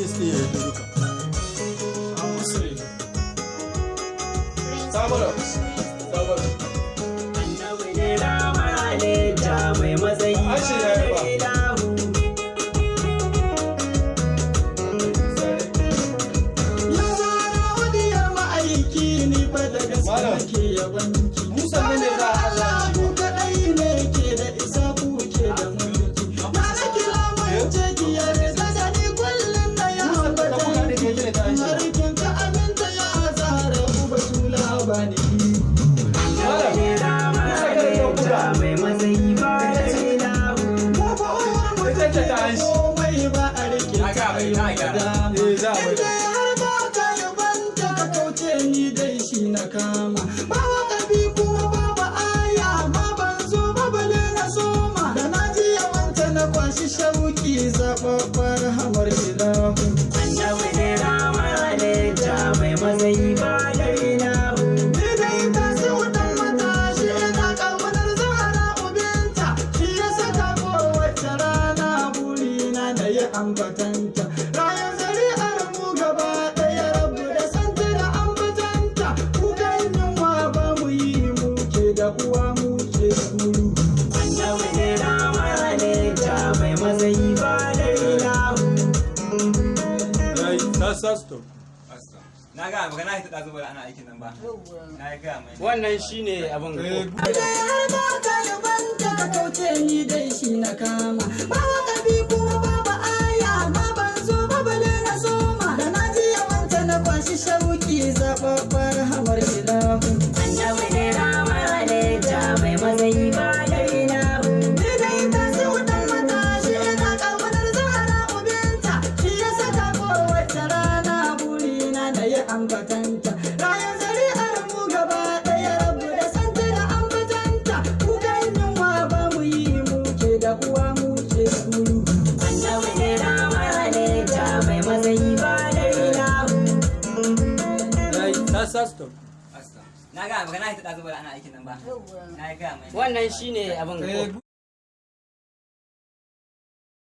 Este duka. Annabi ne rama halitta mai matsayi ba ilahu. Yawara wadiyar ma'aiki ni fa da gaske nake yabanki. Musa ne za a Allah ku kaɗai ne ke da isa ku ke da mulki. Na kira mai cekiyar sasani kullum na ya ambata. Harkin ka aminta ya zara ku batula ba ni. Mai matsayi ba da ilahu. Komai ba a rike ta yi dama. Inda har ba ka yabanta ka kauce ni dai shi na kama. Ba wakafi kuma babu aya ma ban zo ba bale na soma. Da na ji yawanta na kwashi shauki zaɓaɓɓar hamar ilahu. Annabi ne rama halitta mai matsayi ba da ilahu. Ni dai ta si wutan matashi ina ƙaunar zahara ubinta. Shi ya saka kowace rana burina na yi ambatanta. Rayan zari'ar mu gaba ɗaya rabu da santa da ambatanta. Kukan yunwa ba mu yi muke da uwa muke da muru. Annabi ne rama halitta mai matsayi ba da ilahu. Stop. Na ga maka na hita da zubar ana aikin nan ba. Na ga mai. Wannan shine abin ga. Da har ba ka yabanta ka kauce ni dai shi na kama. Ba wakafi kuma babu aya ma ban zo ba bale na soma. Da na ji yawanta na kwashi shauki zaɓaɓɓar hamar ilahu. Annabi ne rama halitta mai matsayi ba da ilahu. Ni dai ta si wutan matashi ina ƙaunar zahara ubinta. Shi ya saka kowace rana burina na yi ambatanta. Rayan zari'ar mu gaba ɗaya rabu da santa da ambatanta. Kukan yunwa ba mu yi muke da uwa muke da muru. Annabi ne rama halitta mai matsayi ba da ilahu. Stop. Na ga maka na hita da zubar ana aikin nan ba. Na ga mai. Wannan shine abin ga.